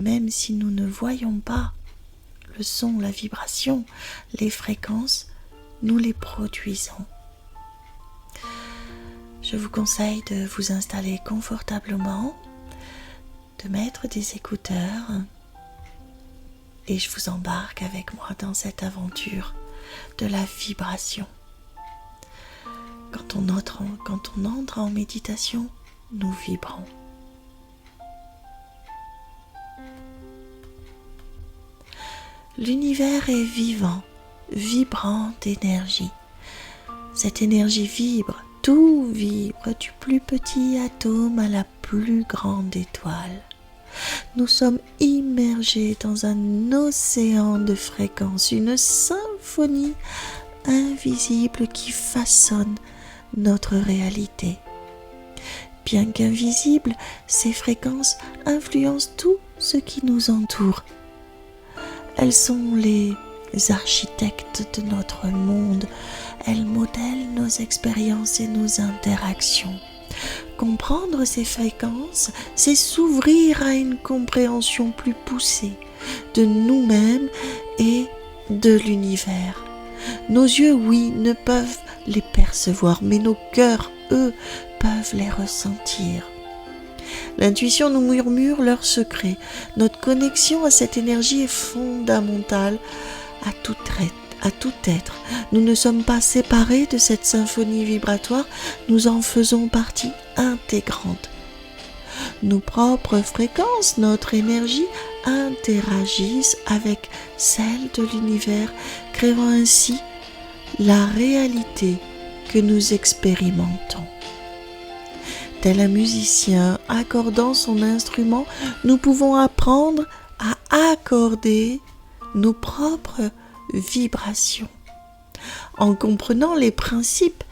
Même si nous ne voyons pas le son, la vibration, les fréquences, nous les produisons. Je vous conseille de vous installer confortablement, de mettre des écouteurs et je vous embarque avec moi dans cette aventure de la vibration. Quand on entre en méditation, nous vibrons. L'univers est vivant, vibrant d'énergie. Cette énergie vibre, tout vibre, du plus petit atome à la plus grande étoile. Nous sommes immergés dans un océan de fréquences, une symphonie invisible qui façonne notre réalité. Bien qu'invisibles, ces fréquences influencent tout ce qui nous entoure. Elles sont les architectes de notre monde. Elles modèlent nos expériences et nos interactions. Comprendre ces fréquences, c'est s'ouvrir à une compréhension plus poussée de nous-mêmes et de l'univers. Nos yeux, oui, ne peuvent les percevoir, mais nos cœurs, eux, peuvent les ressentir. L'intuition nous murmure leurs secrets. Notre connexion à cette énergie est fondamentale à tout être. Nous ne sommes pas séparés de cette symphonie vibratoire, nous en faisons partie intégrante. Nos propres fréquences, notre énergie interagissent avec celle de l'univers, créant ainsi la réalité que nous expérimentons. Tel un musicien accordant son instrument, nous pouvons apprendre à accorder nos propres vibrations. En comprenant les principes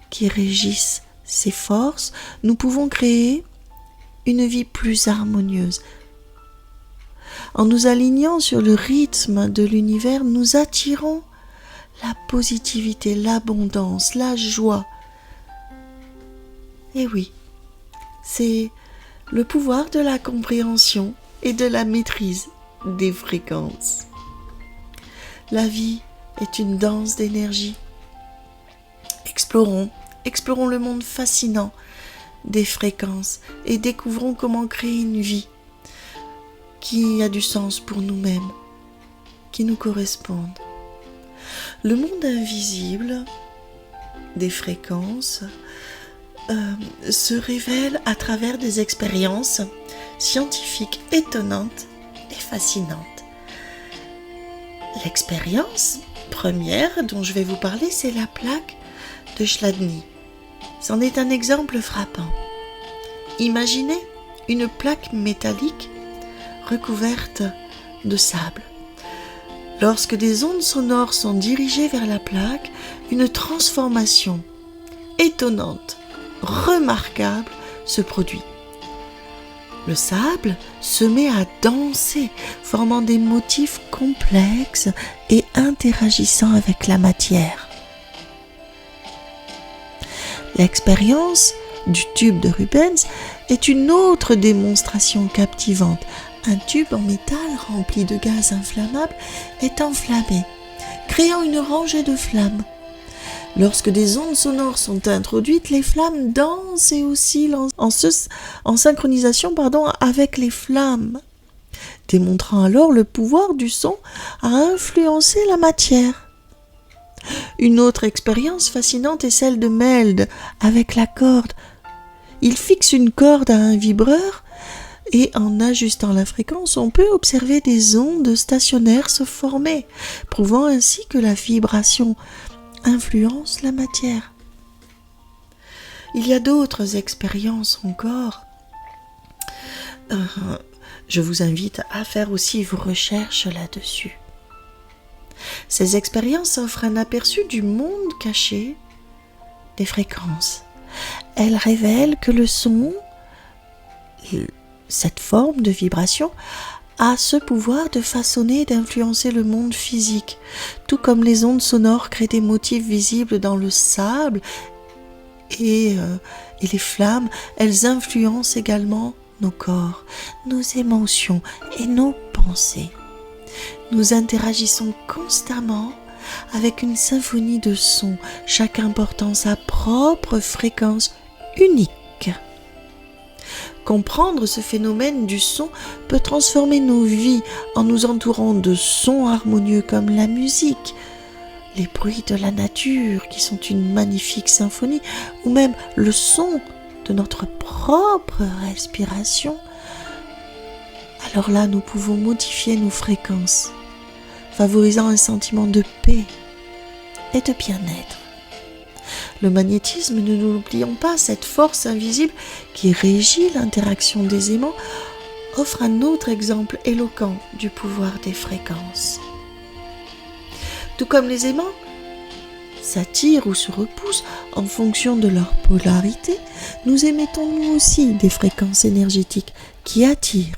qui régissent ces forces, nous pouvons créer une vie plus harmonieuse. En nous alignant sur le rythme de l'univers, nous attirons la positivité, l'abondance, la joie. Et oui, c'est le pouvoir de la compréhension et de la maîtrise des fréquences. La vie est une danse d'énergie. Explorons le monde fascinant des fréquences et découvrons comment créer une vie qui a du sens pour nous-mêmes, qui nous corresponde. Le monde invisible des fréquences se révèle à travers des expériences scientifiques étonnantes et fascinantes. L'expérience première dont je vais vous parler, c'est la plaque de Chladni. C'en est un exemple frappant. Imaginez une plaque métallique recouverte de sable. Lorsque des ondes sonores sont dirigées vers la plaque, une transformation étonnante, remarquable se produit. Le sable se met à danser, formant des motifs complexes et interagissant avec la matière. L'expérience du tube de Rubens est une autre démonstration captivante. Un tube en métal rempli de gaz inflammable est enflammé, créant une rangée de flammes. Lorsque des ondes sonores sont introduites, les flammes dansent et oscillent en synchronisation avec les flammes, démontrant alors le pouvoir du son à influencer la matière. Une autre expérience fascinante est celle de Meld avec la corde. Il fixe une corde à un vibreur et en ajustant la fréquence, on peut observer des ondes stationnaires se former, prouvant ainsi que la vibration influence la matière. Il y a d'autres expériences encore. Je vous invite à faire aussi vos recherches là-dessus. Ces expériences offrent un aperçu du monde caché des fréquences. Elles révèlent que le son, cette forme de vibration, a ce pouvoir de façonner et d'influencer le monde physique, tout comme les ondes sonores créent des motifs visibles dans le sable et les flammes, elles influencent également nos corps, nos émotions et nos pensées. Nous interagissons constamment avec une symphonie de sons, chacun portant sa propre fréquence unique. Comprendre ce phénomène du son peut transformer nos vies en nous entourant de sons harmonieux comme la musique, les bruits de la nature qui sont une magnifique symphonie, ou même le son de notre propre respiration. Alors là, nous pouvons modifier nos fréquences, favorisant un sentiment de paix et de bien-être. Le magnétisme, ne nous l'oublions pas, cette force invisible qui régit l'interaction des aimants, offre un autre exemple éloquent du pouvoir des fréquences. Tout comme les aimants s'attirent ou se repoussent en fonction de leur polarité, nous émettons nous aussi des fréquences énergétiques qui attirent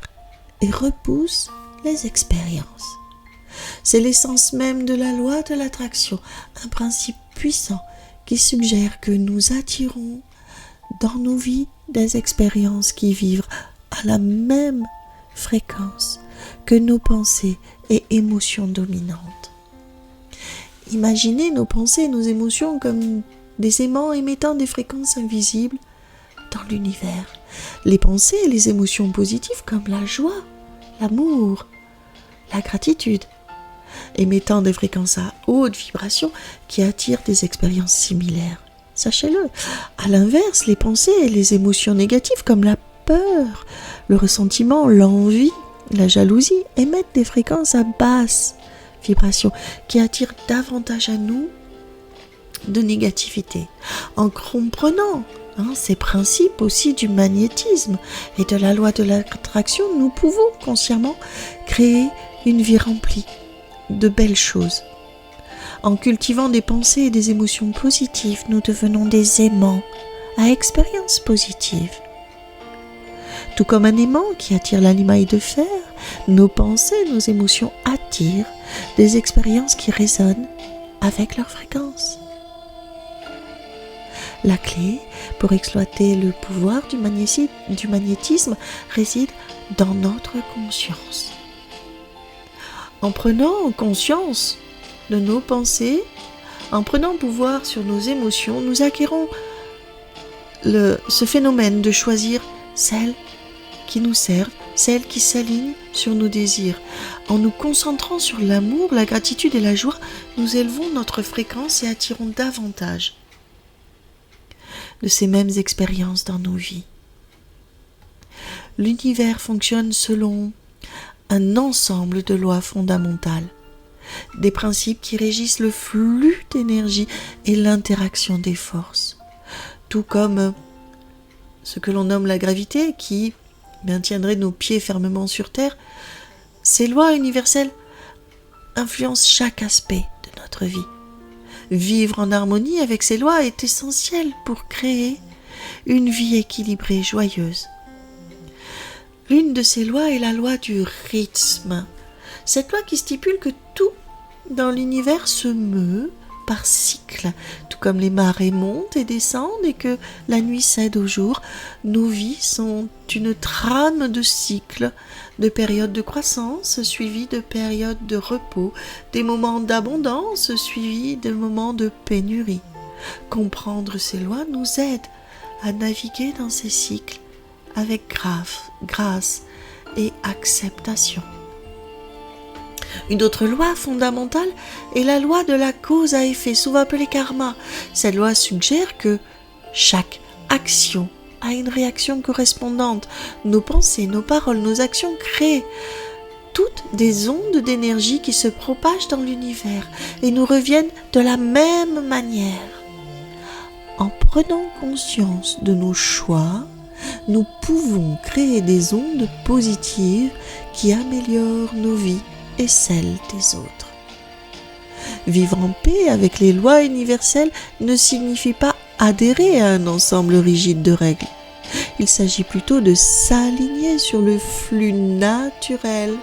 et repoussent les expériences. C'est l'essence même de la loi de l'attraction, un principe puissant qui suggère que nous attirons dans nos vies des expériences qui vivent à la même fréquence que nos pensées et émotions dominantes. Imaginez nos pensées et nos émotions comme des aimants émettant des fréquences invisibles dans l'univers. Les pensées et les émotions positives comme la joie, l'amour, la gratitude, émettant des fréquences à haute vibration qui attirent des expériences similaires. Sachez-le. À l'inverse, les pensées et les émotions négatives comme la peur, le ressentiment, l'envie, la jalousie émettent des fréquences à basse vibration qui attirent davantage à nous de négativité. En comprenant ces principes aussi du magnétisme et de la loi de l'attraction, nous pouvons consciemment créer une vie remplie de belles choses. En cultivant des pensées et des émotions positives, nous devenons des aimants à expériences positives. Tout comme un aimant qui attire la limaille de fer, nos pensées, nos émotions attirent des expériences qui résonnent avec leur fréquence. La clé pour exploiter le pouvoir du magnétisme réside dans notre conscience. En prenant conscience de nos pensées, en prenant pouvoir sur nos émotions, nous acquérons ce phénomène de choisir celles qui nous servent, celles qui s'alignent sur nos désirs. En nous concentrant sur l'amour, la gratitude et la joie, nous élevons notre fréquence et attirons davantage de ces mêmes expériences dans nos vies. L'univers fonctionne selon un ensemble de lois fondamentales, des principes qui régissent le flux d'énergie et l'interaction des forces, tout comme ce que l'on nomme la gravité qui maintiendrait nos pieds fermement sur terre. Ces lois universelles influencent chaque aspect de notre vie. Vivre en harmonie avec ces lois est essentiel pour créer une vie équilibrée, joyeuse. L'une de ces lois est la loi du rythme. Cette loi qui stipule que tout dans l'univers se meut par cycle, tout comme les marées montent et descendent et que la nuit cède au jour. Nos vies sont une trame de cycles, de périodes de croissance suivies de périodes de repos, des moments d'abondance suivis de moments de pénurie. Comprendre ces lois nous aide à naviguer dans ces cycles avec grâce et acceptation. Une autre loi fondamentale est la loi de la cause à effet, souvent appelée karma. Cette loi suggère que chaque action a une réaction correspondante. Nos pensées, nos paroles, nos actions créent toutes des ondes d'énergie qui se propagent dans l'univers et nous reviennent de la même manière. En prenant conscience de nos choix, nous pouvons créer des ondes positives qui améliorent nos vies et celles des autres. Vivre en paix avec les lois universelles ne signifie pas adhérer à un ensemble rigide de règles. Il s'agit plutôt de s'aligner sur le flux naturel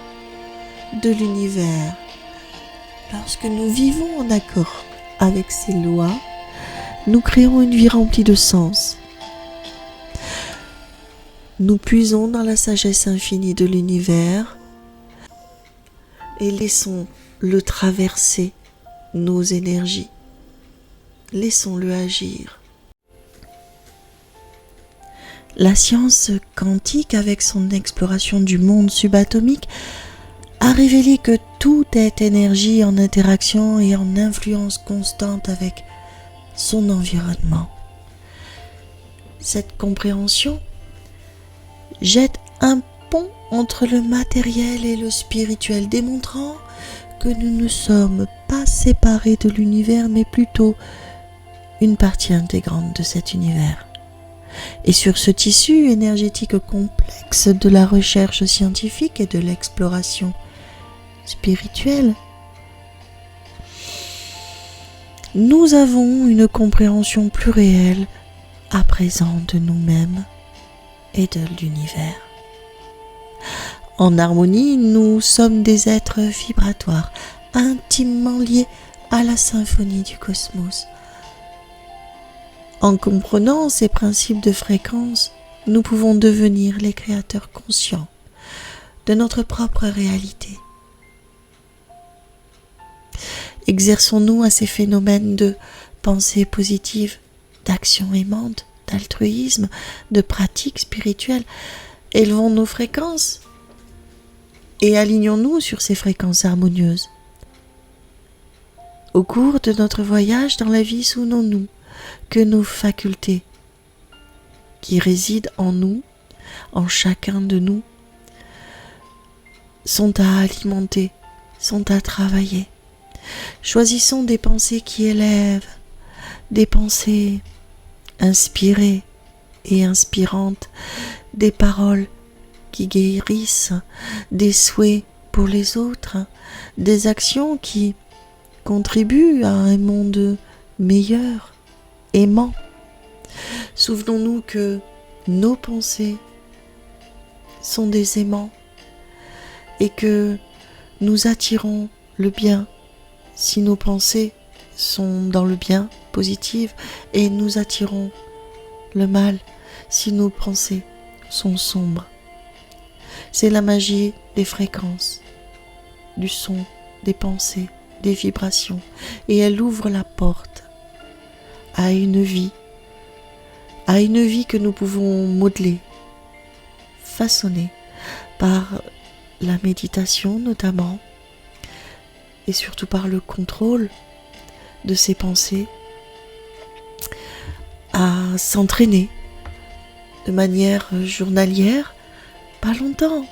de l'univers. Lorsque nous vivons en accord avec ces lois, nous créons une vie remplie de sens. Nous puisons dans la sagesse infinie de l'univers et laissons-le traverser nos énergies. Laissons-le agir. La science quantique, avec son exploration du monde subatomique, a révélé que tout est énergie en interaction et en influence constante avec son environnement. Cette compréhension jette un pont entre le matériel et le spirituel, démontrant que nous ne sommes pas séparés de l'univers, mais plutôt une partie intégrante de cet univers. Et sur ce tissu énergétique complexe de la recherche scientifique et de l'exploration spirituelle, nous avons une compréhension plus réelle à présent de nous-mêmes et de l'univers. En harmonie, nous sommes des êtres vibratoires, intimement liés à la symphonie du cosmos. En comprenant ces principes de fréquence, nous pouvons devenir les créateurs conscients de notre propre réalité. Exerçons-nous à ces phénomènes de pensée positive, d'action aimante, d'altruisme, de pratique spirituelle. Élevons nos fréquences et alignons-nous sur ces fréquences harmonieuses. Au cours de notre voyage dans la vie, souvenons-nous que nos facultés qui résident en nous, en chacun de nous, sont à alimenter, sont à travailler. Choisissons des pensées qui élèvent, des pensées inspirées et inspirantes, des paroles qui guérissent, des souhaits pour les autres, des actions qui contribuent à un monde meilleur, aimant. Souvenons-nous que nos pensées sont des aimants et que nous attirons le bien si nos pensées sont dans le bien, positives, et nous attirons le mal si nos pensées sont sombres. C'est la magie des fréquences, du son, des pensées, des vibrations, et elle ouvre la porte à une vie que nous pouvons modeler, façonner par la méditation notamment, et surtout par le contrôle de ses pensées, à s'entraîner de manière journalière, pas longtemps.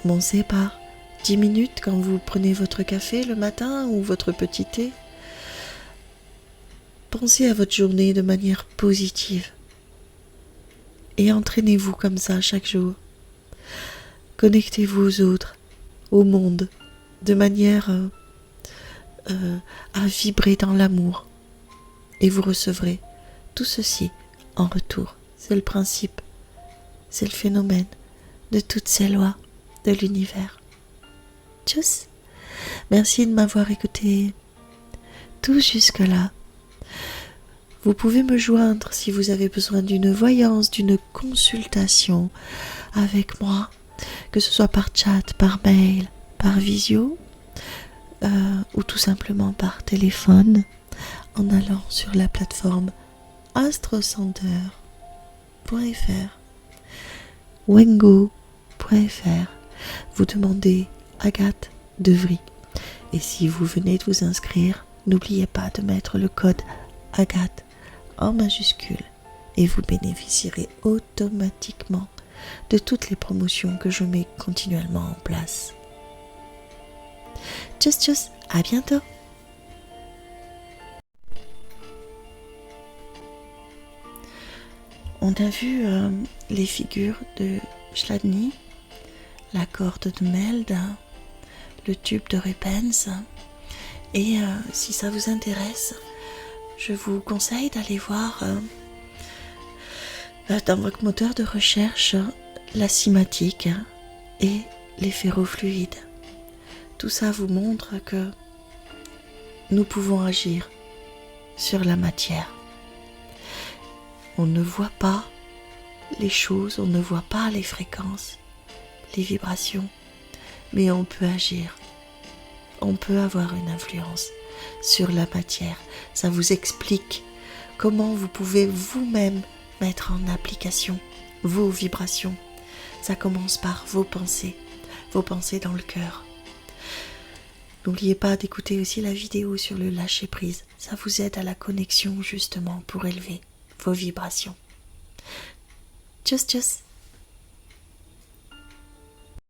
Commencez par 10 minutes quand vous prenez votre café le matin ou votre petit thé. Pensez à votre journée de manière positive et entraînez-vous comme ça chaque jour. Connectez-vous aux autres, au monde, de manière à vibrer dans l'amour et vous recevrez tout ceci en retour. C'est le principe, c'est le phénomène de toutes ces lois de l'univers. Tchuss. Merci de m'avoir écouté tout jusque-là. Vous pouvez me joindre si vous avez besoin d'une voyance, d'une consultation avec moi, que ce soit par chat, par mail, par visio, ou tout simplement par téléphone en allant sur la plateforme astrocenter.fr, wengo.fr. Vous demandez Agathe Devry. Et si vous venez de vous inscrire, n'oubliez pas de mettre le code Agathe en majuscule et vous bénéficierez automatiquement de toutes les promotions que je mets continuellement en place. Tchuss tchuss, à bientôt. On a vu les figures de Chladni, la corde de Meld, le tube de Rubens, et si ça vous intéresse, je vous conseille d'aller voir dans votre moteur de recherche la cymatique et les ferrofluides. Tout ça vous montre que nous pouvons agir sur la matière. On ne voit pas, les choses, on ne voit pas les fréquences, les vibrations, mais on peut agir. On peut avoir une influence sur la matière. Ça vous explique comment vous pouvez vous-même mettre en application vos vibrations. Ça commence par vos pensées dans le cœur. N'oubliez pas d'écouter aussi la vidéo sur le lâcher-prise. Ça vous aide à la connexion justement pour élever vos vibrations. Tchuss tchuss.